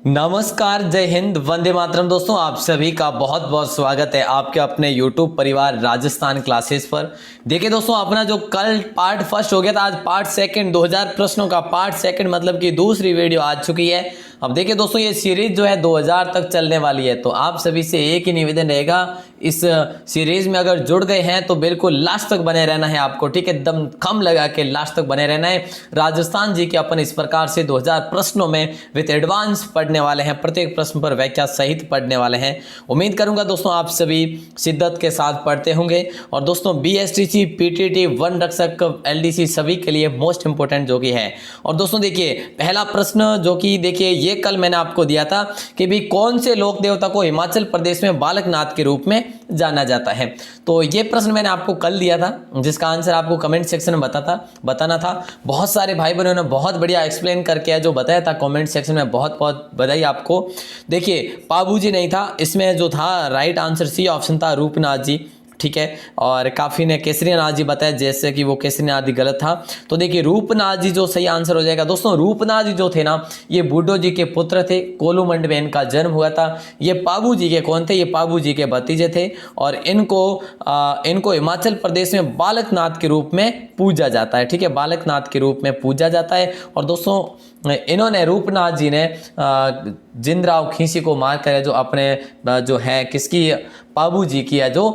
नमस्कार, जय हिंद, वंदे मातरम। दोस्तों, आप सभी का बहुत बहुत स्वागत है आपके अपने YouTube परिवार राजस्थान क्लासेस पर। देखिए दोस्तों, अपना जो कल पार्ट फर्स्ट हो गया था, आज पार्ट सेकंड 2000 प्रश्नों का पार्ट सेकंड मतलब कि दूसरी वीडियो आ चुकी है। अब देखिए दोस्तों, ये सीरीज जो है 2000 तक चलने वाली है, तो आप सभी से एक ही निवेदन रहेगा, इस सीरीज में अगर जुड़ गए हैं तो बिल्कुल लास्ट तक बने रहना है आपको, ठीक है। दम खम लगा के लास्ट तक बने रहना है। राजस्थान जी के अपन इस प्रकार से 2000 प्रश्नों में विद एडवांस पढ़ने वाले हैं, प्रत्येक प्रश्न पर व्याख्या सहित पढ़ने वाले हैं। उम्मीद करूंगा दोस्तों आप सभी शिद्दत के साथ पढ़ते होंगे। और दोस्तों BSTC, PTT, वन रक्षक, LDC सभी के लिए मोस्ट इंपोर्टेंट जो कि है। और दोस्तों देखिए, पहला प्रश्न जो कि देखिए ये कल मैंने आपको दिया था कि भी कौन से लोक देवता को हिमाचल प्रदेश में बालकनाथ के रूप में जाना जाता है। तो ये प्रश्न मैंने आपको कल दिया था, जिसका आंसर आपको कमेंट सेक्शन में बताना था। बहुत सारे भाई बहनों ने बहुत बढ़िया एक्सप्लेन करके जो बताया था कमेंट सेक्शन में, बहुत बहुत बधाई आपको। देखिए, पाबू जी नहीं था इसमें, जो था राइट आंसर सी ऑप्शन था, रूपनाथ जी, ठीक है। और काफ़ी ने केसरीनाथ जी बताया, जैसे कि वो केसरीनाथ जी गलत था। तो देखिए रूपनाथ जी जो सही आंसर हो जाएगा। दोस्तों रूपनाथ जी जो थे ना, ये बूडो जी के पुत्र थे, कोलूमंड में इनका जन्म हुआ था। ये पाबू जी के कौन थे? ये पाबू जी के भतीजे थे। और इनको हिमाचल प्रदेश में बालकनाथ के रूप में पूजा जाता है, ठीक है, बालकनाथ के रूप में पूजा जाता है। और दोस्तों इन्होंने, रूपनाथ जी ने जिंदराव खींसी को मार कर जो अपने जो है किसकी, पाबू जी की है जो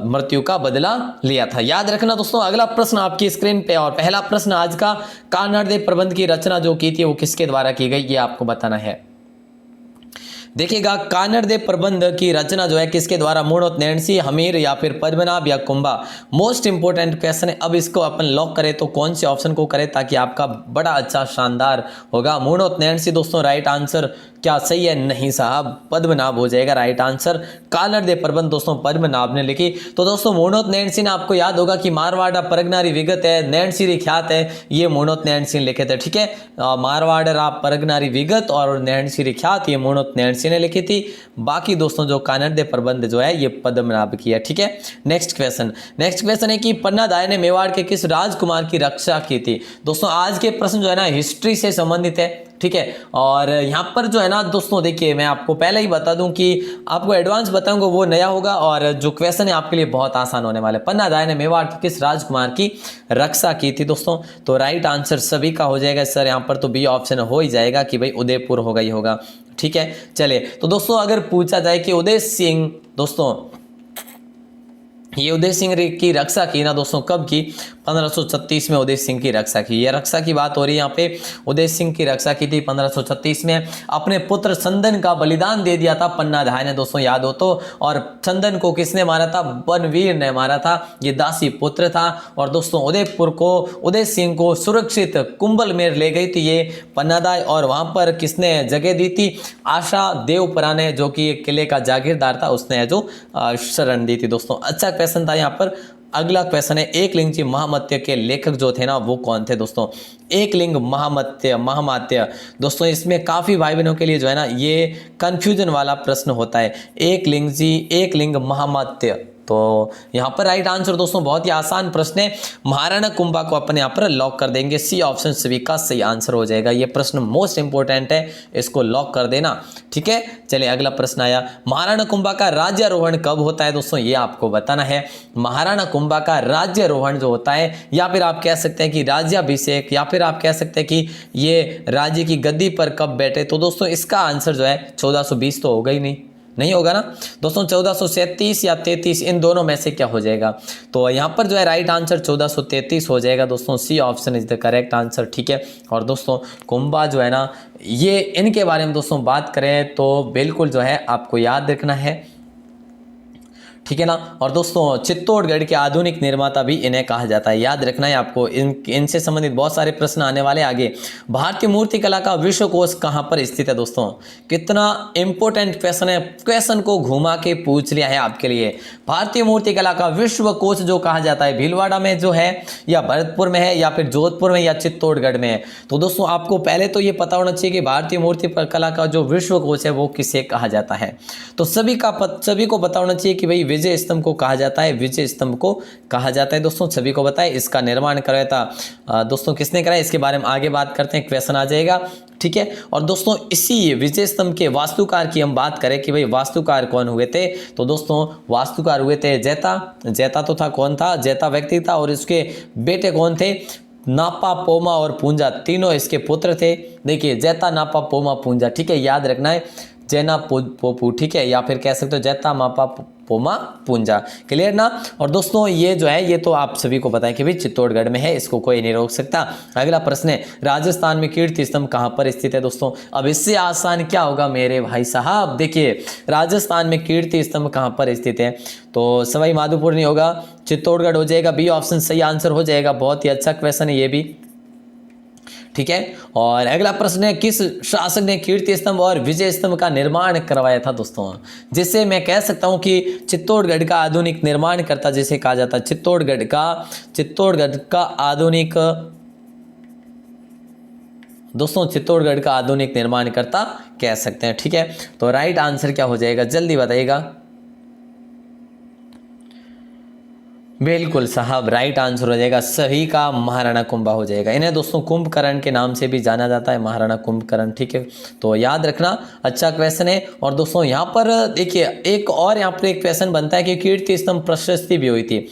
मृत्यु का बदला लिया था। याद रखना दोस्तों। अगला प्रश्न आपकी स्क्रीन पे, और पहला प्रश्न आज का, कानड़देव प्रबंध की रचना जो की थी वो किसके द्वारा की गई, ये आपको बताना है। देखिएगा, कानड़देव प्रबंध की रचना जो है किसके द्वारा, मूणोत नैणसी, हमीर या फिर पद्मनाभ या कुंभा। मोस्ट इंपोर्टेंट क्वेश्चन है। अब इसको अपन लॉक करें तो कौन से ऑप्शन को करें ताकि आपका बड़ा अच्छा शानदार होगा। मूणोत नैणसी दोस्तों राइट आंसर क्या सही है? नहीं साहब, पद्मनाभ हो जाएगा राइट आंसर। कानड़देव प्रबंध दोस्तों पद्मनाभ ने लिखी। तो दोस्तों मूणोत नैणसी ने, आपको याद होगा कि मारवाड़ा परगनारी विगत है, नैणसी ख्यात है, ये मूणोत नैणसी ने लिखे थे, ठीक है। मारवाड़ा परगनारी विगत और नैणसी ख्यात ये मूणोत नैणसी ने लिखी थी। बाकी दोस्तों जो कानड़देव प्रबंध जो है ये पद्मनाभ की है, ठीक है। नेक्स्ट क्वेश्चन है कि पन्नादाय ने मेवाड़ के किस राजकुमार की रक्षा की थी। दोस्तों आज के प्रश्न जो है ना हिस्ट्री से संबंधित है, ठीक है। और यहाँ पर जो है ना दोस्तों, देखिए मैं आपको पहले ही बता दूं कि आपको एडवांस बताऊंगा वो नया होगा, और जो क्वेश्चन है आपके लिए बहुत आसान होने वाला है। पन्नादाय ने मेवाड़ के किस राजकुमार की रक्षा की थी दोस्तों? तो राइट आंसर सभी का हो जाएगा सर, यहाँ पर तो बी ऑप्शन हो ही जाएगा कि भाई उदयपुर होगा ही होगा, ठीक है। चलिए, तो दोस्तों अगर पूछा जाए कि उदय सिंह, दोस्तों ये उदय सिंह की रक्षा की ना दोस्तों, कब की? 1536 में उदय सिंह की रक्षा की। ये रक्षा की बात हो रही है यहाँ पे। उदय सिंह की रक्षा की थी 1536 में। अपने पुत्र चंदन का बलिदान दे दिया था पन्नाधाय ने दोस्तों, याद हो तो। और चंदन को किसने मारा था? बनवीर ने मारा था, ये दासी पुत्र था। और दोस्तों उदयपुर को, उदय सिंह को सुरक्षित कुंभल में ले गई थी ये पन्नाधाय, और वहां पर किसने जगह दी थी? आशा देवपरा ने, जो कि किले का जागीरदार था, उसने जो शरण दी थी दोस्तों। अच्छा क्वेश्चन था यहाँ पर। अगला क्वेश्चन है, एकलिंग महामत्य के लेखक जो थे ना वो कौन थे दोस्तों? एकलिंग महामात्य दोस्तों, इसमें काफी भाई बहनों के लिए जो है ना ये कंफ्यूजन वाला प्रश्न होता है। एकलिंग महामात्य, तो यहाँ पर राइट आंसर दोस्तों बहुत ही आसान प्रश्न है, महाराणा कुंभा को अपन यहाँ पर लॉक कर देंगे। सी ऑप्शन सभी का सही आंसर हो जाएगा। ये प्रश्न मोस्ट इंपोर्टेंट है, इसको लॉक कर देना, ठीक है। चलिए अगला प्रश्न आया, महाराणा कुंभा का राज्यारोहण कब होता है दोस्तों? ये आपको बताना है। महाराणा कुंभा का राज्यारोहण जो होता है, या फिर आप कह सकते हैं कि राज्याभिषेक, या फिर आप कह सकते हैं कि ये राज्य की गद्दी पर कब बैठे, तो दोस्तों इसका आंसर जो है 1420 तो होगा ही नहीं होगा ना दोस्तों। 1437 या 33, इन दोनों में से क्या हो जाएगा? तो यहाँ पर जो है राइट आंसर 1433 हो जाएगा दोस्तों। C option is the correct answer, ठीक है। और दोस्तों कुंभा जो है ना, ये इनके बारे में दोस्तों बात करें तो बिल्कुल जो है आपको याद रखना है, ठीक है ना। और दोस्तों चित्तौड़गढ़ के आधुनिक निर्माता भी इन्हें कहा जाता है, याद रखना है आपको। इनसे संबंधित बहुत सारे प्रश्न आने वाले आगे। भारतीय मूर्ति कला का विश्वकोश कहां पर स्थित है दोस्तों? कितना इंपॉर्टेंट क्वेश्चन है, क्वेश्चन को घुमा के पूछ लिया है आपके लिए। भारतीय मूर्ति कला का विश्वकोश जो कहा जाता है, भीलवाड़ा में जो है, या भरतपुर में है, या फिर जोधपुर में, या चित्तौड़गढ़ में है? तो दोस्तों आपको पहले तो ये पता होना चाहिए कि भारतीय मूर्ति कला का जो विश्वकोश है वो किसे कहा जाता है। तो सभी को पता होना चाहिए कि भाई विजय स्तंभ को कहा जाता है? विजय स्तंभ को कहा जाता है दोस्तों, सभी को बताए। इसका निर्माण कराया था दोस्तों किसने कराया, इसके बारे में आगे बात करते हैं, क्वेश्चन आ जाएगा, ठीक है। और दोस्तों इसी विजय स्तंभ के वास्तुकार की हम बात करें कि भाई वास्तुकार कौन हुए थे, तो दोस्तों वास्तुकार हुए थे जैता। जैता तो था, कौन था, जैता व्यक्ति था, और इसके बेटे कौन थे, नापा, पोमा और पूंजा, तीनों इसके पुत्र थे। देखिए जैता, नापा, पोमा, पूंजा, ठीक है, याद रखना है, जैना पोपू, ठीक है, या फिर कह सकते हो जैता, मापा, पोमा, पूंजा, क्लियर ना। और दोस्तों ये जो है ये तो आप सभी को पता है कि भाई चित्तौड़गढ़ में है, इसको कोई नहीं रोक सकता। अगला प्रश्न है, राजस्थान में कीर्ति स्तंभ कहां पर स्थित है दोस्तों? अब इससे आसान क्या होगा मेरे भाई साहब, देखिए राजस्थान में कीर्ति स्तंभ कहां पर स्थित है, तो सवाई माधोपुर नहीं होगा, चित्तौड़गढ़ हो जाएगा, बी ऑप्शन सही आंसर हो जाएगा। बहुत ही अच्छा क्वेश्चन है ये भी, ठीक है। और अगला प्रश्न है, किस शासक ने कीर्ति स्तंभ और विजय स्तंभ का निर्माण करवाया था दोस्तों? जिससे मैं कह सकता हूं कि चित्तौड़गढ़ का आधुनिक निर्माण करता जिसे कहा जाता है, चित्तौड़गढ़ का आधुनिक, दोस्तों चित्तौड़गढ़ का आधुनिक निर्माण करता कह सकते हैं, ठीक है। तो राइट आंसर क्या हो जाएगा, जल्दी बताइएगा। बिल्कुल साहब, राइट आंसर हो जाएगा सभी का, महाराणा कुंभा हो जाएगा। इन्हें दोस्तों कुंभकर्ण के नाम से भी जाना जाता है, महाराणा कुंभकर्ण, ठीक है, तो याद रखना, अच्छा क्वेश्चन है। और दोस्तों यहाँ पर देखिए एक और यहाँ पर एक क्वेश्चन बनता है कि कीर्ति स्तंभ प्रशस्ति भी हुई थी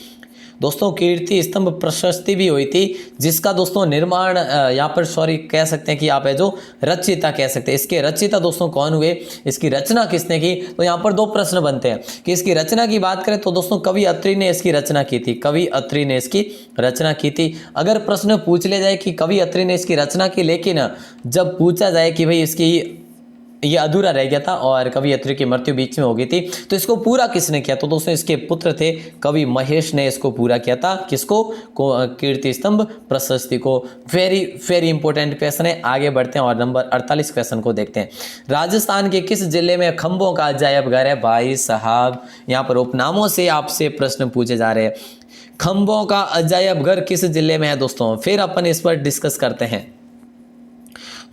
दोस्तों, कीर्ति स्तंभ प्रशस्ति भी हुई थी, जिसका दोस्तों निर्माण यहाँ पर सॉरी कह सकते हैं कि आप है जो रचयिता कह सकते हैं, इसके रचयिता दोस्तों कौन हुए, इसकी रचना किसने की, तो यहाँ पर दो प्रश्न बनते हैं कि इसकी रचना की बात करें तो दोस्तों कवि अत्रि ने इसकी रचना की थी, कवि अत्रि ने इसकी रचना की थी। अगर प्रश्न पूछ लिया जाए कि कवि अत्रि ने इसकी रचना की, लेकिन जब पूछा जाए कि भाई इसकी ये अधूरा रह गया था और कवि अत्रि की मृत्यु बीच में हो गई थी, तो इसको पूरा किसने किया, तो दोस्तों इसके पुत्र थे कवि महेश ने इसको पूरा किया था, किसको, कीर्ति स्तंभ प्रशस्ति को। वेरी वेरी इंपॉर्टेंट क्वेश्चन है, आगे बढ़ते हैं और नंबर 48 क्वेश्चन को देखते हैं। राजस्थान के किस जिले में खंभों का अजायब घर है? भाई साहब यहाँ पर उपनामों से आपसे प्रश्न पूछे जा रहे हैं, खंभों का अजायब घर किस जिले में है दोस्तों, फिर अपन इस पर डिस्कस करते हैं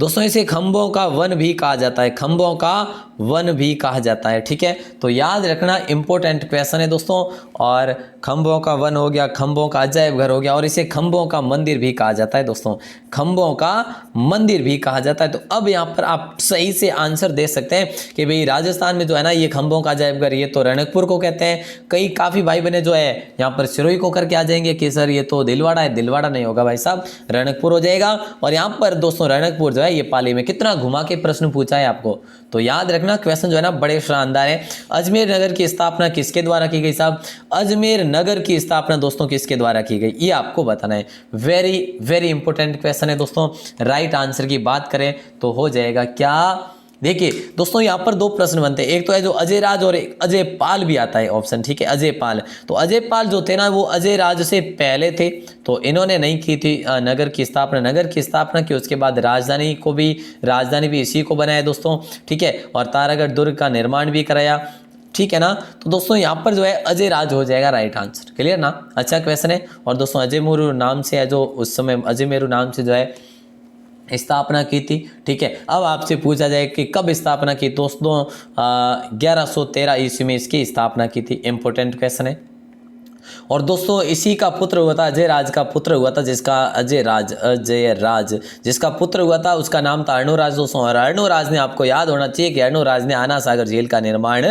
दोस्तों। इसे खंभों का वन भी कहा जाता है, खंभों का वन भी कहा जाता है, ठीक है, तो याद रखना, इंपॉर्टेंट क्वेश्चन है दोस्तों। और खंभों का वन हो गया, खंभों का अजायब घर हो गया, और इसे खंभों का मंदिर भी कहा जाता है दोस्तों, खंभों का मंदिर भी कहा जाता है। तो अब यहाँ पर आप सही से आंसर दे सकते हैं कि भाई राजस्थान में जो है ना ये खंभों का अजायब घर, ये तो रणकपुर को कहते हैं। कई काफ़ी भाई बहने जो है यहाँ पर सिरोही को करके आ जाएंगे कि सर ये तो दिलवाड़ा है, दिलवाड़ा नहीं होगा भाई साहब, रणकपुर हो जाएगा। और यहाँ पर दोस्तों रणकपुर जो है ये पाली में, कितना घुमा के प्रश्न पूछा है आपको, तो याद रखना क्वेश्चन जो है ना बड़े शानदार है। अजमेर नगर की स्थापना किसके द्वारा की गई साहब? अजमेर नगर की स्थापना दोस्तों किसके द्वारा की गई, ये आपको बताना है। वेरी वेरी इंपॉर्टेंट क्वेश्चन है दोस्तों। राइट आंसर की बात करें तो हो जाएगा क्या, देखिए दोस्तों यहाँ पर दो प्रश्न बनते हैं, एक तो है जो अजय राज और एक अजय पाल भी आता है ऑप्शन, ठीक है, अजय पाल। तो अजय पाल जो थे ना वो अजय राज से पहले थे, तो इन्होंने नहीं की थी नगर की स्थापना, नगर की स्थापना की उसके बाद राजधानी भी इसी को बनाया दोस्तों, ठीक है, और तारागढ़ दुर्ग का निर्माण भी कराया, ठीक है ना। तो दोस्तों यहाँ पर जो है अजय राज हो जाएगा राइट आंसर, क्लियर ना, अच्छा क्वेश्चन है। और दोस्तों अजय मेरू नाम से है जो उस समय अजय मेरू नाम से जो है स्थापना की थी, ठीक है। अब आपसे पूछा जाए कि कब स्थापना की, दोस्तों 1113 ईस्वी में इसकी स्थापना की थी, इंपॉर्टेंट क्वेश्चन है। और दोस्तों इसी का पुत्र हुआ था, अजय राज का पुत्र हुआ था, जिसका अजय राज जिसका पुत्र हुआ था उसका नाम था अर्णोराज दोस्तों। और अर्णोराज ने, आपको याद होना चाहिए कि अर्णोराज ने आना सागर झील का निर्माण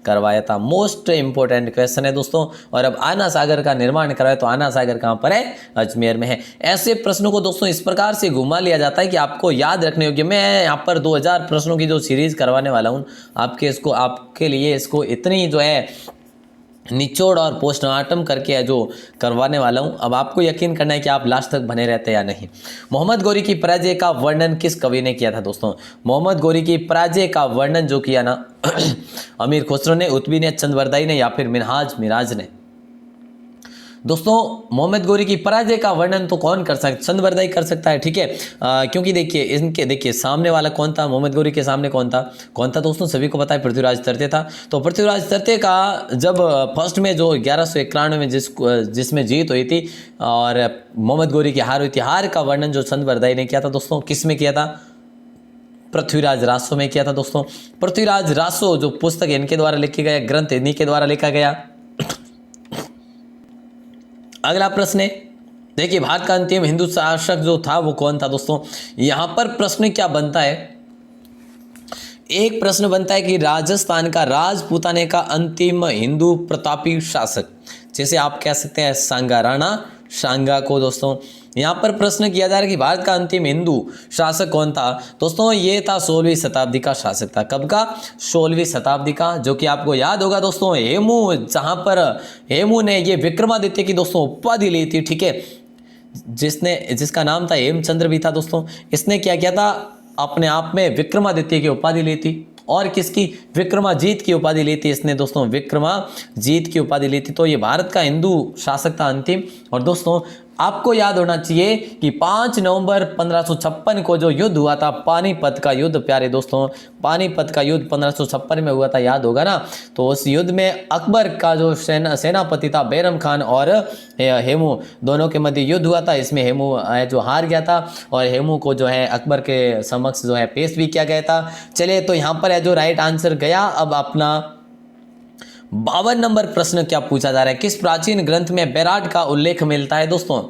करवाया था, मोस्ट इंपोर्टेंट क्वेश्चन है दोस्तों। और अब आना सागर का निर्माण कराया, तो आना सागर कहाँ पर है? अजमेर में है। ऐसे प्रश्नों को दोस्तों इस प्रकार से घुमा लिया जाता है कि आपको याद रखने योग्य। मैं यहाँ पर 2000 प्रश्नों की जो सीरीज करवाने वाला हूँ आपके लिए इसको इतनी जो है निचोड़ और पोस्टमार्टम करके जो करवाने वाला हूं, अब आपको यकीन करना है कि आप लास्ट तक बने रहते या नहीं। मोहम्मद गौरी की पराजय का वर्णन किस कवि ने किया था दोस्तों? मोहम्मद गौरी की पराजय का वर्णन जो किया ना अमीर खुसरो ने, उत्बी ने, चंदवरदाई ने या फिर मिनहाज मिराज ने। दोस्तों मोहम्मद गौरी की पराजय का वर्णन तो कौन कर सकता है? चंदवरदाई कर सकता है, ठीक है, क्योंकि देखिए सामने वाला कौन था, मोहम्मद गौरी के सामने कौन था दोस्तों, सभी को पता है पृथ्वीराज तरते था। तो पृथ्वीराज तरते का जब फर्स्ट में जो 1191 में जिसमें जीत हुई थी और मोहम्मद गौरी की हार हुई थी, हार का वर्णन जो चंदवरदाई ने किया था दोस्तों, किस में किया था? पृथ्वीराज रासो में किया था दोस्तों। पृथ्वीराज रासो जो पुस्तक इनके द्वारा लिखी गया, ग्रंथ इन्हीं के द्वारा लिखा गया, अगला प्रश्न है, देखिए भारत का अंतिम हिंदू शासक जो था वो कौन था दोस्तों। यहाँ पर प्रश्न क्या बनता है, एक प्रश्न बनता है कि राजस्थान का राजपूताने का अंतिम हिंदू प्रतापी शासक, जैसे आप कह सकते हैं सांगा, राणा सांगा को दोस्तों। यहाँ पर प्रश्न किया जा रहा है कि भारत का अंतिम हिंदू शासक कौन था दोस्तों। ये था 16वीं शताब्दी का शासक था। कब का? 16वीं शताब्दी का, जो कि आपको याद होगा दोस्तों हेमू, जहाँ पर हेमू ने ये विक्रमादित्य की दोस्तों उपाधि ली थी, ठीक है, जिसका नाम था हेमचंद्र भी था दोस्तों। इसने क्या किया था, अपने आप में विक्रमादित्य की उपाधि ली थी। और किसकी? विक्रमाजीत की उपाधि ली थी इसने दोस्तों, विक्रमाजीत की उपाधि ली थी। तो ये भारत का हिंदू शासक था अंतिम। और दोस्तों आपको याद होना चाहिए कि 5 नवंबर 1556 को जो युद्ध हुआ था, पानीपत का युद्ध, प्यारे दोस्तों, पानीपत का युद्ध 1556 में हुआ था, याद होगा ना। तो उस युद्ध में अकबर का जो सेनापति था बैरम खान और हेमू, दोनों के मध्य युद्ध हुआ था। इसमें हेमू जो हार गया था और हेमू को जो है अकबर के समक्ष जो है पेश भी किया गया था। चलिए, तो यहाँ पर है जो राइट आंसर गया। अब अपना 52 नंबर प्रश्न क्या पूछा जा रहा है, किस प्राचीन ग्रंथ में बैराट का उल्लेख मिलता है दोस्तों।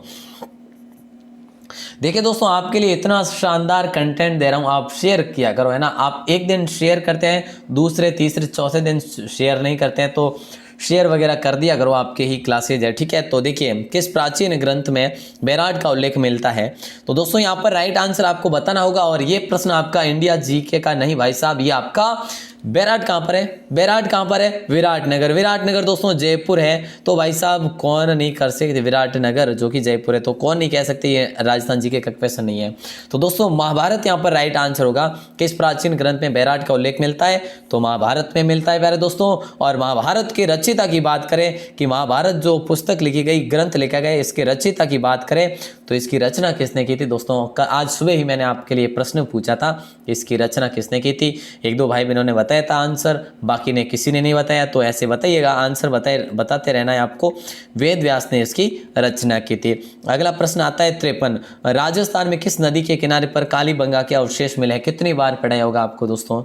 देखिए दोस्तों, आपके लिए इतना शानदार कंटेंट दे रहा हूं, आप शेयर किया करो, है ना। आप एक दिन शेयर करते हैं, दूसरे तीसरे चौथे दिन शेयर नहीं करते हैं, तो शेयर वगैरह कर दिया करो, आपके ही क्लासेज है, ठीक है। तो देखिए किस प्राचीन ग्रंथ में बैराट का उल्लेख मिलता है। तो दोस्तों यहाँ पर राइट आंसर आपको बताना होगा। और ये प्रश्न आपका इंडिया जीके का नहीं भाई साहब, ये आपका बैराट कहाँ पर है, बैराट कहाँ पर है, विराटनगर। विराटनगर दोस्तों जयपुर है। तो भाई साहब कौन नहीं कर सकते, विराटनगर जो कि जयपुर है, तो कौन नहीं कह सकते, ये राजस्थान जी के क्वेश्चन नहीं है। तो दोस्तों महाभारत यहाँ पर राइट आंसर होगा। किस प्राचीन ग्रंथ में बैराट का उल्लेख मिलता है, तो महाभारत में मिलता है प्यारे दोस्तों। और महाभारत के रचयिता की बात करें कि महाभारत जो पुस्तक लिखी गई, ग्रंथ लिखा गया, इसके रचयिता की बात करें तो इसकी रचना किसने की थी दोस्तों। आज सुबह ही मैंने आपके लिए प्रश्न पूछा था, इसकी रचना किसने की थी। एक दो भाई बहनों ने बताया था आंसर, बाकी ने किसी ने नहीं बताया। तो ऐसे बताइएगा, आंसर बताते रहना है आपको। वेद व्यास ने इसकी रचना की थी। अगला प्रश्न आता है 53, राजस्थान में किस नदी के किनारे पर कालीबंगा के अवशेष मिले हैं। कितनी बार पढ़ा होगा आपको दोस्तों।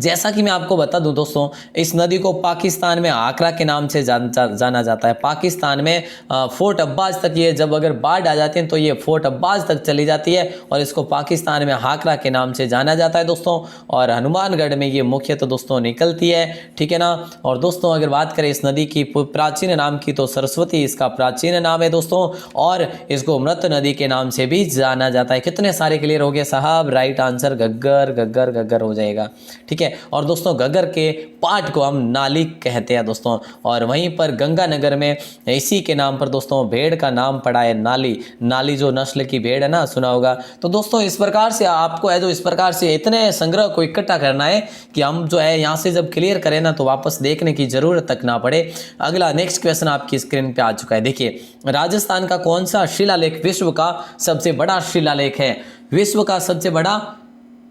जैसा कि मैं आपको बता दूं दोस्तों, इस नदी को पाकिस्तान में आकरा के नाम से जाना जाता है। पाकिस्तान में फोर्ट अब्बास तक ये, जब अगर बाढ़ आ जाती है तो ये फोर्ट अब्बास तक चली जाती है और इसको पाकिस्तान में आकरा के नाम से जाना जाता है दोस्तों। और हनुमानगढ़ में ये मुख्य तो दोस्तों निकलती है, ठीक है ना। और दोस्तों अगर बात करें इस नदी की प्राचीन नाम की, तो सरस्वती इसका प्राचीन नाम है दोस्तों। और इसको मृत नदी के नाम से भी जाना जाता है। कितने सारे क्लियर हो गए साहब, राइट आंसर घग्गर घग्गर घग्गर हो जाएगा, ठीक है। और दोस्तों घग्गर के पाट को हम नाली कहते हैं दोस्तों। और वहीं पर गंगानगर में इसी के नाम पर दोस्तों भेड़ का नाम पड़ा है नाली। नाली जो नस्ल की भेड़ है ना, सुना होगा। तो दोस्तों इस प्रकार से आपको है जो इस प्रकार से इतने संग्रह को इकट्ठा करना है कि हम जो है यहाँ से जब क्लियर करें ना तो वापस देखने की जरूरत तक ना पड़े। अगला नेक्स्ट क्वेश्चन आपकी स्क्रीन पे आ चुका है। देखिए राजस्थान का कौन सा शिलालेख विश्व का सबसे बड़ा शिलालेख है। विश्व का सबसे बड़ा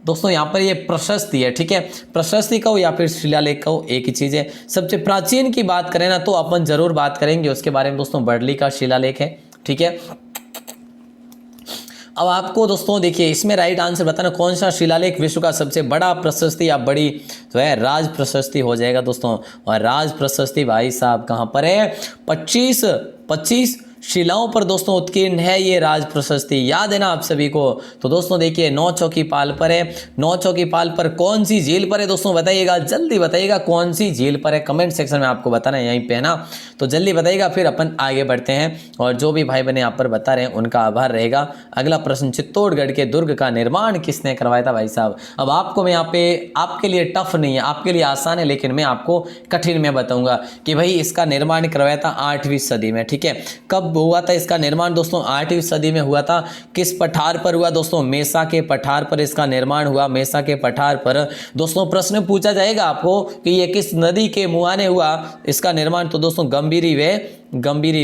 दोस्तों यहाँ पर ये प्रशस्ति है, ठीक है। प्रशस्ति कहो या फिर शिलालेख कहो, एक ही चीज है। सबसे प्राचीन की बात करें ना तो अपन जरूर बात करेंगे उसके बारे में दोस्तों, बर्ली का शिलालेख है, ठीक है। अब आपको दोस्तों देखिए इसमें राइट आंसर बताना कौन सा शिलालेख विश्व का सबसे बड़ा प्रशस्ति या बड़ी जो है राज प्रशस्ति हो जाएगा दोस्तों। और राज प्रशस्ति भाई साहब कहाँ पर है, 25 शिलाओं पर दोस्तों उत्कीर्ण है ये राज प्रशस्ति, याद है ना आप सभी को। तो दोस्तों देखिए 9 चौकी पाल पर है। 9 चौकी पाल पर कौन सी झील पर है दोस्तों, बताइएगा, जल्दी बताइएगा कौन सी झील पर है। कमेंट सेक्शन में आपको बताना है, यहीं पे है ना, तो जल्दी बताइएगा, फिर अपन आगे बढ़ते हैं। और जो भी भाई बहन यहाँ पर बता रहे हैं उनका आभार रहेगा। अगला प्रश्न, चित्तौड़गढ़ के दुर्ग का निर्माण किसने करवाया था भाई साहब। अब आपको मैं यहाँ पे, आपके लिए टफ नहीं है, आपके लिए आसान है, लेकिन मैं आपको कठिन में बताऊंगा कि भाई इसका निर्माण करवाया था 8वीं सदी में, ठीक है। कब हुआ था इसका निर्माण दोस्तों, 8वीं सदी में हुआ था। किस पठार पर हुआ दोस्तों, मेसा के पठार पर इसका निर्माण हुआ। मेसा के पठार पर दोस्तों प्रश्न पूछा जाएगा आपको कि ये किस नदी के मुहाने हुआ इसका निर्माण, तो दोस्तों गंभीरी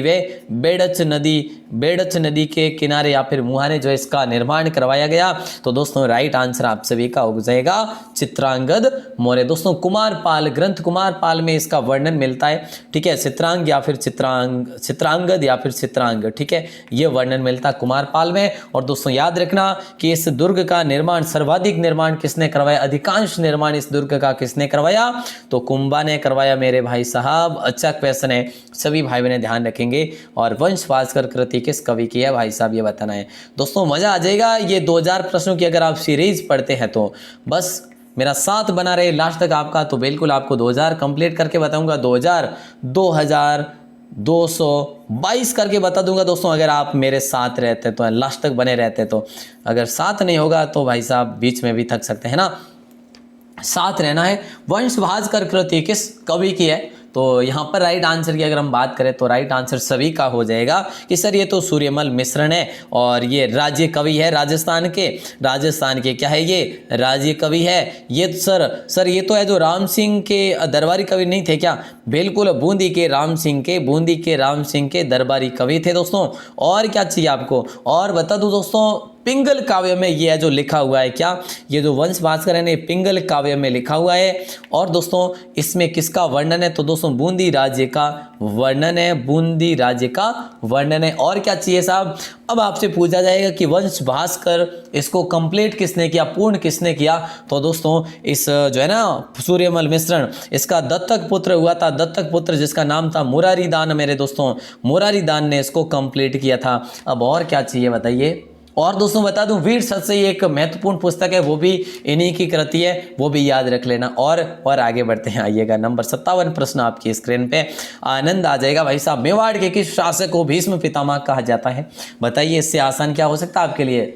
वे बेड़च नदी के किनारे या फिर मुहाने जो इसका निर्माण करवाया गया। तो दोस्तों राइट आंसर आप सभी का हो जाएगा चित्रांगद मौर्य। दोस्तों कुमारपाल ग्रंथ, कुमारपाल में इसका वर्णन मिलता है, ठीक है। चित्रांग या फिर चित्रांगद या फिर चित्रांग, ठीक है, ये वर्णन मिलता है कुमारपाल में। और दोस्तों याद रखना कि इस दुर्ग का निर्माण, सर्वाधिक निर्माण किसने करवाया, अधिकांश निर्माण इस दुर्ग का किसने करवाया, तो कुंभा ने करवाया मेरे भाई साहब। अच्छा क्वेश्चन है, सभी भाई बहन हैं, ध्यान रखेंगे। और वंश भास्कर कृति किस कवि की है भाई साहब, ये बताना है दोस्तों। मज़ा आ जाएगा ये 2000 प्रश्नों की अगर आप सीरीज पढ़ते हैं तो। बस मेरा साथ बना रहे लास्ट तक आपका, तो बिल्कुल आपको 2000 कंप्लीट करके बताऊंगा। 2222 करके बता दूंगा दोस्तों, अगर आप मेरे साथ रहते तो, लास्ट तक बने रहते तो। अगर साथ नहीं होगा तो भाई साहब बीच में भी थक सकते हैं ना, साथ रहना है। वंश भास्कर कृति किस कवि की है, तो यहाँ पर राइट आंसर की अगर हम बात करें तो राइट आंसर सभी का हो जाएगा कि सर ये तो सूर्यमल मिश्रण है, और ये राज्य कवि है राजस्थान के क्या है, ये राज्य कवि है। ये सर ये तो है जो राम सिंह के दरबारी कवि नहीं थे क्या, बिल्कुल बूंदी के राम सिंह के दरबारी कवि थे दोस्तों। और क्या चाहिए आपको, और बता दूं दोस्तों, पिंगल काव्य में ये है जो लिखा हुआ है, क्या ये जो वंश भास्कर है पिंगल काव्य में लिखा हुआ है। और दोस्तों इसमें किसका वर्णन है, तो दोस्तों बूंदी राज्य का वर्णन है। और क्या चाहिए साहब, अब आपसे पूछा जाएगा कि वंश भास्कर इसको कंप्लीट किसने किया, पूर्ण किसने किया, तो दोस्तों इस जो है ना सूर्यमल मिश्रण, इसका दत्तक पुत्र हुआ था, दत्तक पुत्र जिसका नाम था मुरारी दान मेरे दोस्तों, मुरारी दान ने इसको कंप्लीट किया था। अब और क्या चाहिए बताइए। और दोस्तों बता दूं, वीर सतसई एक महत्वपूर्ण पुस्तक है, वो भी इन्हीं की कृति है, वो भी याद रख लेना। और आगे बढ़ते हैं, आइएगा नंबर 57 प्रश्न आपकी स्क्रीन पे, आनंद आ जाएगा भाई साहब। मेवाड़ के किस शासक को भीष्म पितामह कहा जाता है, बताइए इससे आसान क्या हो सकता है आपके लिए।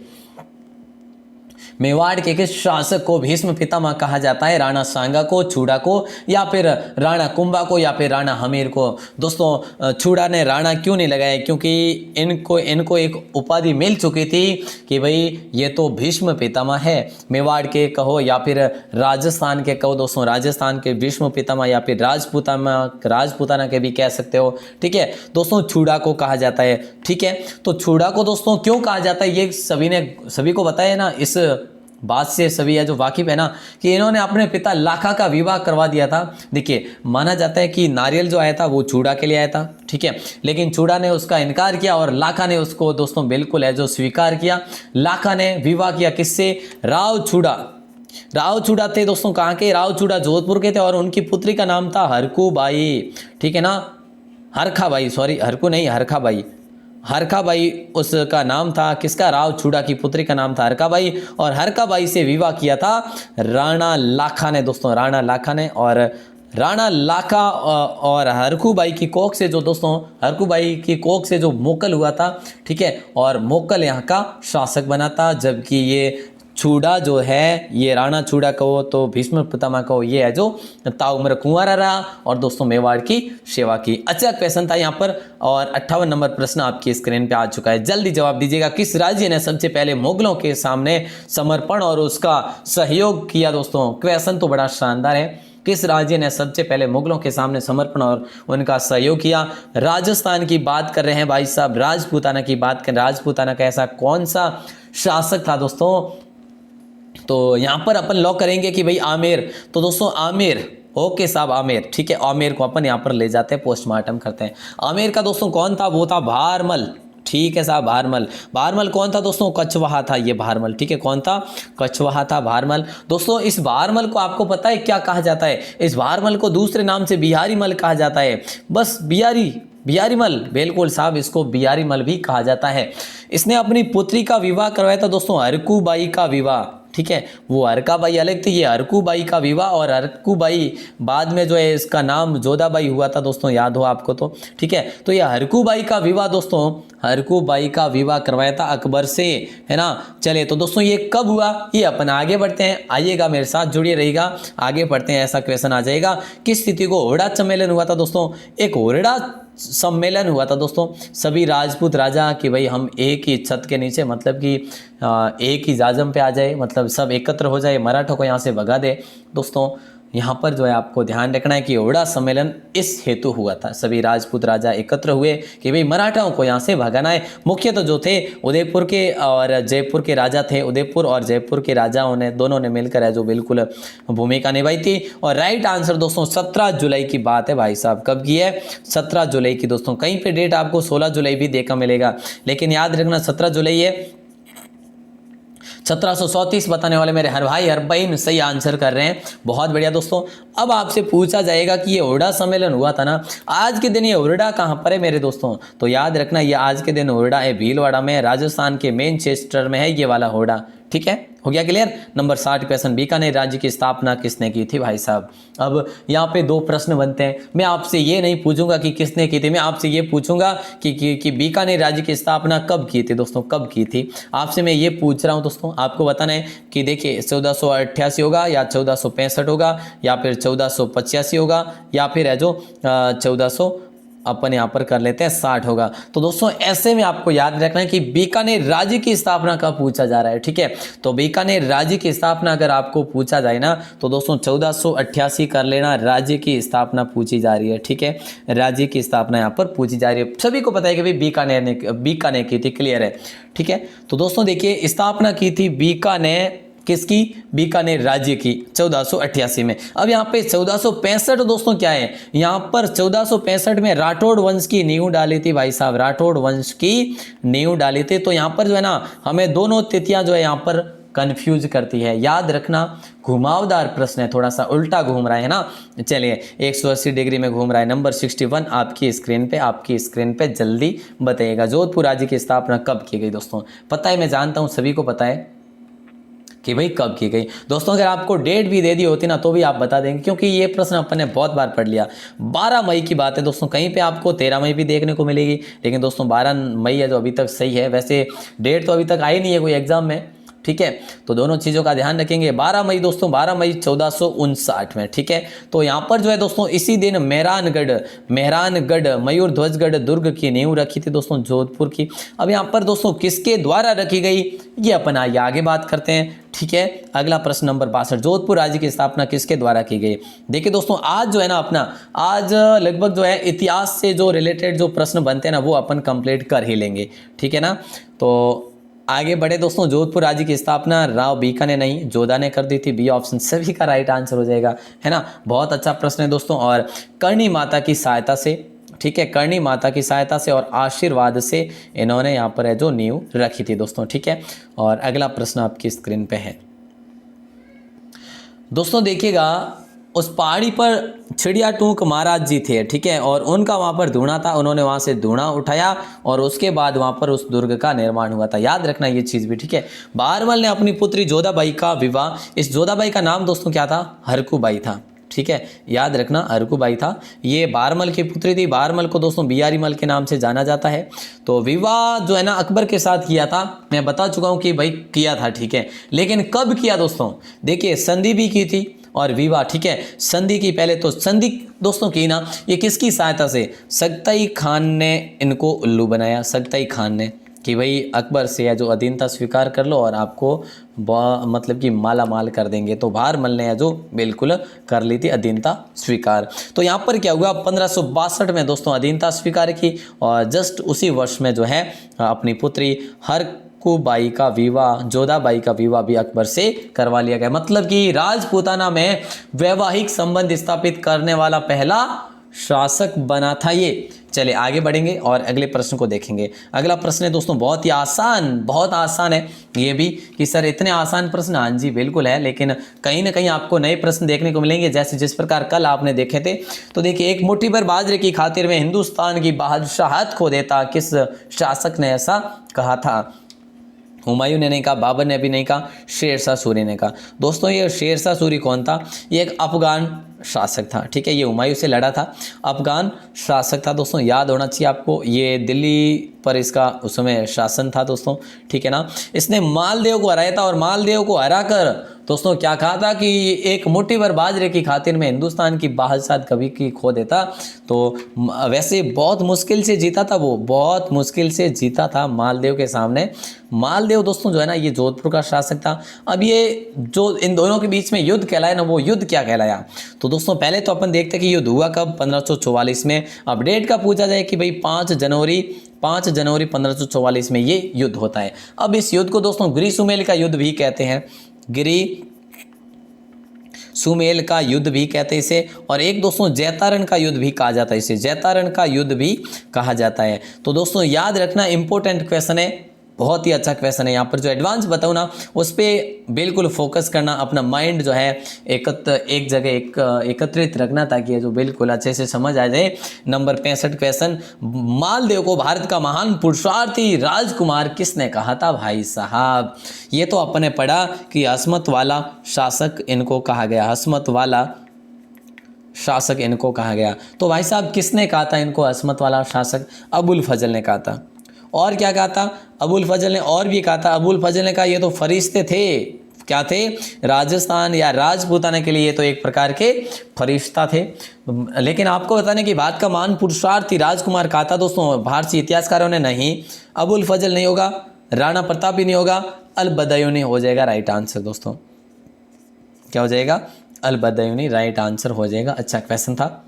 मेवाड़ के किस शासक को भीष्म पितामह कहा जाता है, राणा सांगा को, छूड़ा को, या फिर राणा कुंभा को, या फिर राणा हमीर को। दोस्तों छूड़ा ने राणा क्यों नहीं लगाया, क्योंकि इनको एक उपाधि मिल चुकी थी कि भाई ये तो भीष्म पितामह है। मेवाड़ के कहो या फिर राजस्थान के कहो दोस्तों, राजस्थान के भीष्म पितामह या फिर राजपूताना के भी कह सकते हो, ठीक है दोस्तों। छूड़ा को कहा जाता है, ठीक है। तो छूड़ा को दोस्तों क्यों कहा जाता है, ये सभी को बताया ना, इस बात से सभी है जो वाकिफ है ना, कि इन्होंने अपने पिता लाखा का विवाह करवा दिया था। देखिए माना जाता है कि नारियल जो आया था वो छूड़ा के लिए आया था, ठीक है, लेकिन छूड़ा ने उसका इनकार किया और लाखा ने उसको दोस्तों बिल्कुल है जो स्वीकार किया। लाखा ने विवाह किया किससे, राव छूड़ा थे दोस्तों, कहाँ के, राव छूड़ा जोधपुर के थे, और उनकी पुत्री का नाम था हरकूबाई, ठीक है ना, हरखाबाई उसका नाम था, किसका, राव छूड़ा की पुत्री का नाम था हरखाबाई, और हरखाबाई से विवाह किया था राणा लाखा ने दोस्तों, राणा लाखा ने। और राणा लाखा और हरखूबाई की कोख से जो दोस्तों, हरखूबाई की कोख से जो मोकल हुआ था, ठीक है, और मोकल यहाँ का शासक बना था। जबकि ये छूड़ा जो है, ये राणा छूड़ा कहो तो भीष्म पितामह कहो, ये है जो ताउम्र कुंवारा रहा और दोस्तों मेवाड़ की सेवा की। अच्छा क्वेश्चन था यहाँ पर, और 58 नंबर प्रश्न आपकी स्क्रीन पे आ चुका है, जल्दी जवाब दीजिएगा। किस राज्य ने सबसे पहले मुगलों के सामने समर्पण और उसका सहयोग किया दोस्तों, क्वेश्चन तो बड़ा शानदार है। किस राज्य ने सबसे पहले मुगलों के सामने समर्पण और उनका सहयोग किया, राजस्थान की बात कर रहे हैं भाई साहब, राजपूताना की बात कर, राजपूताना का ऐसा कौन सा शासक था दोस्तों, तो यहाँ पर अपन लॉक करेंगे कि भाई आमेर। तो दोस्तों आमेर, ओके साहब आमेर, ठीक है, आमेर को अपन यहाँ पर ले जाते हैं, पोस्टमार्टम करते हैं। आमेर का दोस्तों कौन था, वो था भारमल, ठीक है साहब भारमल कौन था दोस्तों, कछवाहा था ये भारमल, ठीक है, कौन था, कछवाहा था भारमल। दोस्तों इस भारमल को आपको पता है क्या कहा जाता है, इस भारमल को दूसरे नाम से बिहारी मल कहा जाता है, बस बिहारी मल, बिल्कुल साहब, इसको बिहारी मल भी कहा जाता है। इसने अपनी पुत्री का विवाह करवाया था दोस्तों, हरकूबाई का विवाह, ठीक है, वो हरकाबाई अलग थी, ये हरकूबाई का विवाह, और हरकूबाई बाद में जो है इसका नाम जोधाबाई हुआ था दोस्तों, याद हो आपको तो, ठीक है। तो ये हरकूबाई का विवाह दोस्तों, हरकूबाई का विवाह करवाया था अकबर से, है ना। चले तो दोस्तों ये कब हुआ, ये अपन आगे बढ़ते हैं, आइएगा मेरे साथ जुड़िए रहिएगा, आगे बढ़ते हैं। ऐसा क्वेश्चन आ जाएगा, किस तिथि को होड़ा सम्मेलन हुआ था दोस्तों, एक होड़ा सम्मेलन हुआ था दोस्तों, सभी राजपूत राजा कि भाई हम एक ही छत के नीचे, मतलब कि एक ही जाजम पे आ जाए, मतलब सब एकत्र हो जाए, मराठों को यहाँ से भगा दे दोस्तों। यहाँ पर जो है आपको ध्यान रखना है कि होड़ा सम्मेलन इस हेतु हुआ था, सभी राजपूत राजा एकत्र हुए कि भाई मराठाओं को यहाँ से भगाना है। मुख्य तो जो थे उदयपुर के और जयपुर के राजा थे, उदयपुर और जयपुर के राजाओं ने, दोनों ने मिलकर है जो बिल्कुल भूमिका निभाई थी। और राइट आंसर दोस्तों 17 जुलाई की बात है भाई साहब, कब की है, 17 जुलाई की दोस्तों। कहीं पे डेट आपको 16 जुलाई भी देखा मिलेगा, लेकिन याद रखना 17 जुलाई है। 1734 बताने वाले मेरे हर भाई हर बहन सही आंसर कर रहे हैं, बहुत बढ़िया दोस्तों। अब आपसे पूछा जाएगा कि ये ओरडा सम्मेलन हुआ था ना, आज के दिन ये ओरडा कहाँ पर है मेरे दोस्तों, तो याद रखना ये आज के दिन ओरडा है भीलवाड़ा में, राजस्थान के मैनचेस्टर में है ये वाला ओरडा। ठीक है, हो गया क्लियर। नंबर 60 क्वेश्चन, बीकानेर राज्य की स्थापना किसने की थी भाई साहब। अब यहाँ पे दो प्रश्न बनते हैं, मैं आपसे ये नहीं पूछूंगा कि किसने की थी, मैं आपसे ये पूछूंगा कि बीकानेर राज्य की स्थापना कब की थी दोस्तों, कब की थी। आपसे मैं ये पूछ रहा हूँ दोस्तों, आपको बताना है कि देखिए 1488 होगा या 1465 होगा या फिर 1485 होगा या फिर है जो 1400 अपन यहाँ पर कर लेते हैं 60 होगा। तो दोस्तों ऐसे में आपको याद रखना है कि बीकानेर राज्य की स्थापना कब पूछा जा रहा है। ठीक है, तो बीकानेर राज्य की स्थापना अगर आपको पूछा जाए ना तो दोस्तों 1488 कर लेना, राज्य की स्थापना पूछी जा रही है। ठीक है, राज्य की स्थापना यहाँ पर पूछी जा रही है, सभी को पता है कि भाई बीकानेर की थी, क्लियर है। ठीक है, तो दोस्तों देखिए स्थापना की थी बीकानेर किसकी, बीकानेर राज्य की 1488 में। अब यहाँ पे 1465 दोस्तों क्या है, यहाँ पर 1465 में राठौड़ वंश की नींव डाली थी भाई साहब, राठौड़ वंश की नींव डाली थी। तो यहाँ पर जो है ना हमें दोनों तिथियां जो है यहाँ पर कंफ्यूज करती है, याद रखना घुमावदार प्रश्न है, थोड़ा सा उल्टा घूम रहा है ना। चलिए 180 डिग्री में घूम रहा है। नंबर 61 आपकी स्क्रीन पे जल्दी बताइएगा, जोधपुर राज्य की स्थापना कब की गई दोस्तों। पता है, मैं जानता हूँ सभी को पता है कि भाई कब की गई। दोस्तों अगर आपको डेट भी दे दी होती ना तो भी आप बता देंगे, क्योंकि ये प्रश्न अपन ने बहुत बार पढ़ लिया। 12 मई की बात है दोस्तों, कहीं पे आपको 13 मई भी देखने को मिलेगी, लेकिन दोस्तों 12 मई है जो अभी तक सही है। वैसे डेट तो अभी तक आई नहीं है कोई एग्जाम में, ठीक है, तो दोनों चीज़ों का ध्यान रखेंगे। 12 मई दोस्तों, 12 मई 1459 में। ठीक है, तो यहाँ पर जो है दोस्तों इसी दिन मेहरानगढ़ मयूरध्वजगढ़ दुर्ग की नींव रखी थी दोस्तों, जोधपुर की। अब यहाँ पर दोस्तों किसके द्वारा रखी गई ये अपन आगे बात करते हैं। ठीक है, अगला प्रश्न नंबर 62, जोधपुर राज्य की स्थापना किसके द्वारा की गई। देखिए दोस्तों आज जो है ना अपना आज लगभग जो है इतिहास से जो रिलेटेड जो प्रश्न बनते हैं ना वो अपन कंप्लीट कर ही लेंगे। ठीक है ना, तो आगे बढ़े दोस्तों। जोधपुर राज्य की स्थापना राव बीका ने नहीं, जोधा ने कर दी थी। बी ऑप्शन सभी का राइट आंसर हो जाएगा, है ना। बहुत अच्छा प्रश्न है दोस्तों। और करणी माता की सहायता से, ठीक है, करणी माता की सहायता से और आशीर्वाद से इन्होंने यहाँ पर है जो नींव रखी थी दोस्तों। ठीक है, और अगला प्रश्न आपकी स्क्रीन पे है दोस्तों। देखिएगा उस पहाड़ी पर चिड़िया टूक महाराज जी थे, ठीक है, और उनका वहाँ पर धूणा था, उन्होंने वहाँ से धूणा उठाया और उसके बाद वहाँ पर उस दुर्ग का निर्माण हुआ था। याद रखना ये चीज़ भी। ठीक है, बहारमल ने अपनी पुत्री जोधाबाई का विवाह, इस जोधाबाई का नाम दोस्तों क्या था, हरकूबाई था। ठीक है, याद रखना हरकूबाई था, ये बहारमल की पुत्री थी। बहारमल को दोस्तों बिहारी मल के नाम से जाना जाता है। तो विवाह जो है ना अकबर के साथ किया था, मैं बता चुका हूँ कि भाई किया था। ठीक है, लेकिन कब किया दोस्तों, देखिए संधि भी की थी और विवाह। ठीक है, संधि की, पहले तो संधि दोस्तों की ना ये किसकी सहायता से, सख्ताई खान ने इनको उल्लू बनाया, सख्ताई खान ने, कि भाई अकबर से है जो अधीनता स्वीकार कर लो और आपको मतलब कि माला माल कर देंगे। तो बहारमल ने है जो बिल्कुल कर ली थी अधीनता स्वीकार। तो यहाँ पर क्या हुआ, 1562 में दोस्तों अधीनता स्वीकार की और जस्ट उसी वर्ष में जो है अपनी पुत्री हरकूबाई का विवाह, जोधाबाई का विवाह भी अकबर से करवा लिया गया। मतलब कि राजपूताना में वैवाहिक संबंध स्थापित करने वाला पहला शासक बना था ये। चलिए आगे बढ़ेंगे और अगले प्रश्न को देखेंगे। अगला प्रश्न है दोस्तों बहुत ही आसान, बहुत आसान है ये भी, कि सर इतने आसान प्रश्न, हाँ जी बिल्कुल है, लेकिन कहीं ना कहीं आपको नए प्रश्न देखने को मिलेंगे, जैसे जिस प्रकार कल आपने देखे थे। तो देखिए, एक मुट्ठी भर बाजरे की खातिर में हिंदुस्तान की बादशाहत खो देता, किस शासक ने ऐसा कहा था। हुमायूं ने नहीं कहा, बाबर ने भी नहीं कहा, शेरशाह सूरी ने कहा। दोस्तों ये शेरशाह सूरी कौन था, ये एक अफगान शासक था। ठीक है, ये हुमायूं से लड़ा था, अफगान शासक था दोस्तों, याद होना चाहिए आपको। ये दिल्ली पर इसका उस समय शासन था दोस्तों। ठीक है ना, इसने मालदेव को हराया था और मालदेव को हराकर दोस्तों क्या कहा था कि एक मुट्ठी भर बाजरे की खातिर में हिंदुस्तान की बादशाहत कभी की खो देता। तो वैसे बहुत मुश्किल से जीता था वो, बहुत मुश्किल से जीता था मालदेव के सामने। मालदेव दोस्तों जो है ना ये जोधपुर का शासक था। अब ये जो इन दोनों के बीच में युद्ध कहलाया ना, वो युद्ध क्या कहलाया, तो दोस्तों पहले तो अपन देखते हैं कि युद्ध हुआ कब, 1544 में। अब डेट का पूछा जाए कि भाई 5 जनवरी 1544 में ये युद्ध होता है। अब इस युद्ध को दोस्तों गिरी सुमेल का युद्ध भी कहते हैं, गिरी सुमेल का युद्ध भी कहते हैं इसे, और एक दोस्तों जैतारण का युद्ध भी कहा जाता है इसे, जैतारण का युद्ध भी कहा जाता है। तो दोस्तों याद रखना, इंपॉर्टेंट क्वेश्चन है, बहुत ही अच्छा क्वेश्चन है। यहाँ पर जो एडवांस बताऊँ ना उस पर बिल्कुल फोकस करना, अपना माइंड जो है एक जगह एकत्रित रखना ताकि ये जो बिल्कुल अच्छे से समझ आ जाए। नंबर 65 क्वेश्चन, मालदेव को भारत का महान पुरुषार्थी राजकुमार किसने कहा था भाई साहब? ये तो अपने पढ़ा कि हस्मत वाला शासक इनको कहा गया, हस्मत वाला शासक इनको कहा गया। तो भाई साहब किसने कहा था इनको हस्मत वाला शासक? अबुल फजल ने कहा था। और क्या कहा था अबुल फजल ने? और भी कहा था अबुल फजल ने कहा ये तो फरिश्ते थे। क्या थे? राजस्थान या राजपूताना के लिए ये तो एक प्रकार के फरिश्ता थे। लेकिन आपको बताने की बात का महान पुरुषार्थी राजकुमार कहा था दोस्तों भारतीय इतिहासकारों ने। नहीं, अबुल फजल नहीं होगा, राणा प्रताप भी नहीं होगा, अल बदायूनी हो जाएगा राइट आंसर दोस्तों। क्या हो जाएगा? अल बदायूनी राइट आंसर हो जाएगा। अच्छा क्वेश्चन था।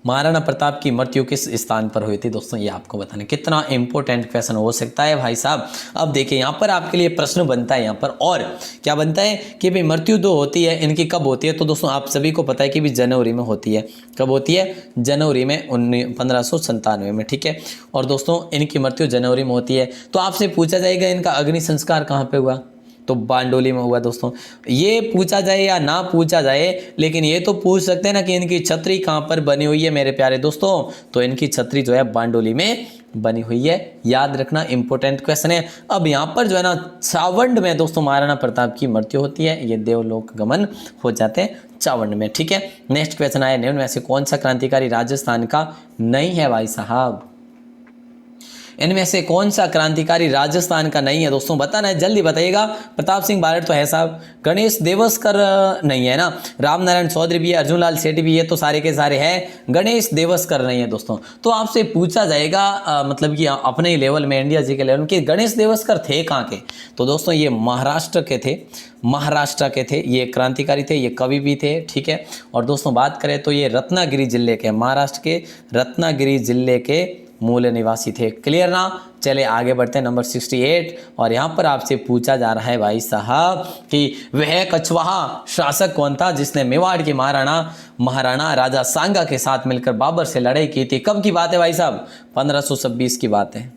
महाराणा प्रताप की मृत्यु किस स्थान पर हुई थी दोस्तों? ये आपको बताना। कितना इंपॉर्टेंट क्वेश्चन हो सकता है भाई साहब। अब देखिए यहाँ पर आपके लिए प्रश्न बनता है यहाँ पर, और क्या बनता है कि भाई मृत्यु जो होती है इनकी कब होती है? तो दोस्तों आप सभी को पता है कि भी जनवरी में होती है। कब होती है? जनवरी में 1597 में, ठीक है। और दोस्तों इनकी मृत्यु जनवरी में होती है। तो आपसे पूछा जाएगा इनका अग्नि संस्कार कहाँ पे हुआ? तो बारडोली में हुआ दोस्तों। ये पूछा जाए या ना पूछा जाए, लेकिन ये तो पूछ सकते हैं ना कि इनकी छतरी कहाँ पर बनी हुई है मेरे प्यारे दोस्तों। तो इनकी छतरी जो है बारडोली में बनी हुई है। याद रखना, इंपॉर्टेंट क्वेश्चन है। अब यहाँ पर जो है ना चावंड में दोस्तों महाराणा प्रताप की मृत्यु होती है। ये देवलोक गमन हो जाते हैं चावंड में, ठीक है। नेक्स्ट क्वेश्चन आया, निम्न में से कौन सा क्रांतिकारी राजस्थान का नहीं है भाई साहब? इनमें से कौन सा क्रांतिकारी राजस्थान का नहीं है दोस्तों? बताना है, जल्दी बताइएगा। प्रताप सिंह बारड तो है साहब। गणेश देवस्कर नहीं है ना। रामनारायण चौधरी भी है, अर्जुन लाल सेठी भी है, तो सारे के सारे हैं। गणेश देवस्कर नहीं है दोस्तों। तो आपसे पूछा जाएगा मतलब कि अपने ही लेवल में, इंडिया जी के लेवल में, कि गणेश देवस्कर थे कहाँ के? तो दोस्तों ये महाराष्ट्र के थे, महाराष्ट्र के थे। ये क्रांतिकारी थे, ये कवि भी थे, ठीक है। और दोस्तों बात करें तो ये रत्नागिरी जिले के, महाराष्ट्र के रत्नागिरी जिले के मूल निवासी थे। क्लियर ना? चले आगे बढ़ते हैं। नंबर 68, और यहाँ पर आपसे पूछा जा रहा है भाई साहब कि वह कछवाहा शासक कौन था जिसने मेवाड़ के महाराणा राजा सांगा के साथ मिलकर बाबर से लड़ाई की थी? कब की बात है भाई साहब? 1526 की बात है,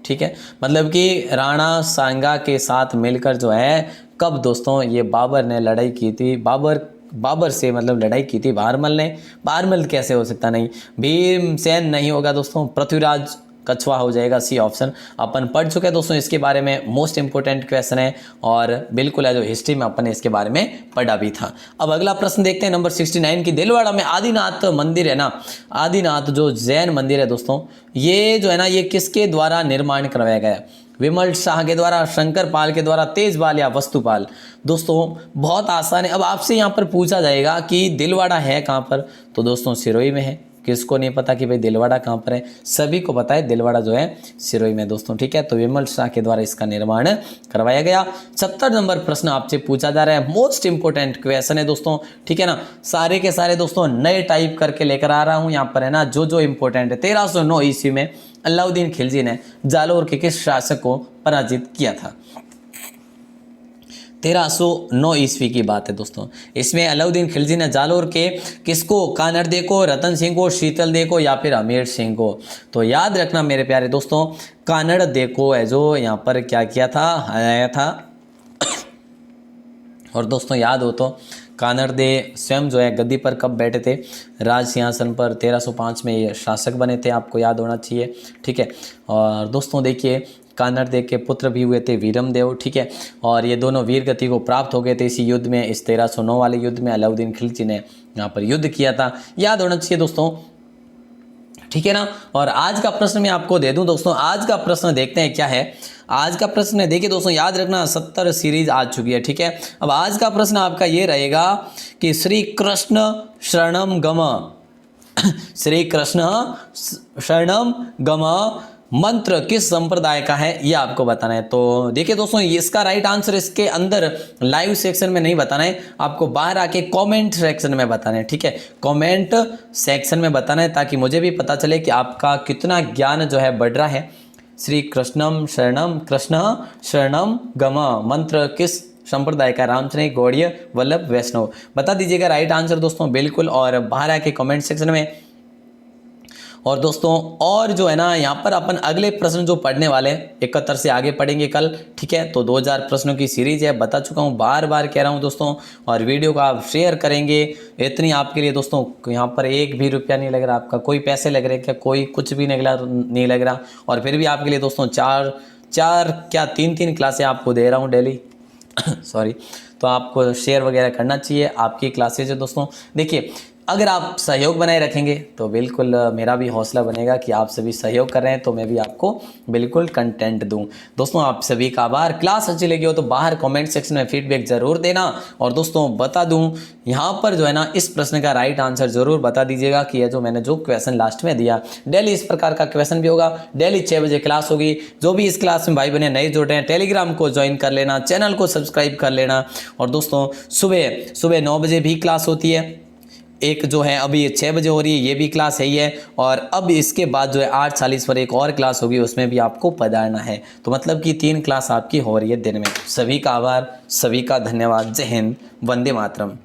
ठीक है। मतलब कि राणा सांगा के साथ मिलकर जो है कब दोस्तों ये बाबर ने लड़ाई की थी? बाबर से मतलब लड़ाई की थी बारमल ने। बारमल कैसे हो सकता? नहीं, भीमसेन नहीं होगा दोस्तों, पृथ्वीराज कछवा हो जाएगा, सी ऑप्शन। अपन पढ़ चुके हैं दोस्तों इसके बारे में, मोस्ट इंपोर्टेंट क्वेश्चन है और बिल्कुल है जो हिस्ट्री में अपन ने इसके बारे में पढ़ा भी था। अब अगला प्रश्न देखते हैं, नंबर 69 की। दिलवाड़ा में आदिनाथ मंदिर है ना, आदिनाथ जो जैन मंदिर है दोस्तों, ये जो है ना ये किसके द्वारा निर्माण करवाया गया? विमल शाह के द्वारा, शंकर पाल के द्वारा, तेजपाल या वस्तुपाल? दोस्तों बहुत आसान है। अब आपसे यहाँ पर पूछा जाएगा कि दिलवाड़ा है कहाँ पर? तो दोस्तों सिरोही में है। किसको नहीं पता कि भाई दिलवाड़ा कहाँ पर है? सभी को पता है दिलवाड़ा जो है सिरोही में दोस्तों, ठीक है। तो विमल शाह के द्वारा इसका निर्माण करवाया गया। 70 नंबर प्रश्न आपसे पूछा जा रहा है, मोस्ट इंपोर्टेंट क्वेश्चन है दोस्तों, ठीक है ना। सारे के सारे दोस्तों नए टाइप करके लेकर आ रहा हूँ यहाँ पर, है ना, जो इंपोर्टेंट है। 1309 ईस्वी में अलाउद्दीन खिलजी ने जालोर के किस शासक को पराजित किया था? 1309 ईस्वी की बात है दोस्तों। इसमें अलाउद्दीन खिलजी ने जालोर के किसको? कानरदे को, रतन सिंह को, शीतलदे को या फिर अमीर सिंह को? तो याद रखना मेरे प्यारे दोस्तों, कानरदे को है जो यहाँ पर क्या किया था, हराया था। और दोस्तों याद हो तो कानरदे स्वयं जो है गद्दी पर कब बैठे थे? राज सिंहासन पर 1305 में ये शासक बने थे, आपको याद होना चाहिए, ठीक है। और दोस्तों देखिए कानरदे के पुत्र भी हुए थे वीरमदेव, ठीक है। और ये दोनों वीर गति को प्राप्त हो गए थे इसी युद्ध में, इस 1309 वाले युद्ध में अलाउद्दीन खिलजी ने यहाँ पर युद्ध किया था, याद होना चाहिए दोस्तों, ठीक है ना। और आज का प्रश्न मैं आपको दे दूं दोस्तों, आज का प्रश्न देखते हैं क्या है। आज का प्रश्न है, देखिए दोस्तों याद रखना 70 सीरीज आ चुकी है, ठीक है। अब आज का प्रश्न आपका ये रहेगा कि श्री कृष्ण शरणम गम श्री कृष्ण शरणम गम मंत्र किस संप्रदाय का है, ये आपको बताना है। तो देखिए दोस्तों इसका राइट आंसर इसके अंदर लाइव सेक्शन में नहीं बताना है, आपको बाहर आके कमेंट सेक्शन में बताना है, ठीक है। कमेंट सेक्शन में बताना है ताकि मुझे भी पता चले कि आपका कितना ज्ञान जो है बढ़ रहा है। श्री कृष्णम शरणम, कृष्ण शरणम गम मंत्र किस संप्रदाय का? रामचरित, गौड़ीय, वल्लभ, वैष्णव? बता दीजिएगा राइट आंसर दोस्तों बिल्कुल, और बाहर आके कमेंट सेक्शन में। और दोस्तों और जो है ना यहाँ पर अपन अगले प्रश्न जो पढ़ने वाले हैं 71 से आगे पढ़ेंगे कल, ठीक है। तो 2000 प्रश्नों की सीरीज है, बता चुका हूँ, बार बार कह रहा हूँ दोस्तों। और वीडियो को आप शेयर करेंगे, इतनी आपके लिए दोस्तों यहाँ पर 1 भी रुपया नहीं लग रहा, आपका कोई पैसे लग रहे क्या, कोई कुछ भी नहीं लग रहा। और फिर भी आपके लिए दोस्तों 3 क्लासें आपको दे रहा हूँ डेली सॉरी। तो आपको शेयर वगैरह करना चाहिए, आपकी क्लासेज है दोस्तों। देखिए अगर आप सहयोग बनाए रखेंगे तो बिल्कुल मेरा भी हौसला बनेगा कि आप सभी सहयोग कर रहे हैं तो मैं भी आपको बिल्कुल कंटेंट दूं। दोस्तों आप सभी का आभार। क्लास अच्छी लगी हो तो बाहर कमेंट सेक्शन में फीडबैक ज़रूर देना। और दोस्तों बता दूं यहाँ पर जो है ना इस प्रश्न का राइट आंसर ज़रूर बता दीजिएगा कि जो मैंने जो क्वेश्चन लास्ट में दिया, डेली इस प्रकार का क्वेश्चन भी होगा। डेली 6 बजे क्लास होगी। जो भी इस क्लास में भाई बने नए जुड़ रहे हैं टेलीग्राम को ज्वाइन कर लेना, चैनल को सब्सक्राइब कर लेना। और दोस्तों सुबह 9 बजे भी क्लास होती है, एक जो है अभी 6 बजे हो रही है, ये भी क्लास है ही है। और अब इसके बाद जो है 8:40 पर एक और क्लास होगी, उसमें भी आपको पधारना है। तो मतलब कि 3 क्लास आपकी हो रही है दिन में। सभी का आभार, सभी का धन्यवाद। जय हिंद, वंदे मातरम।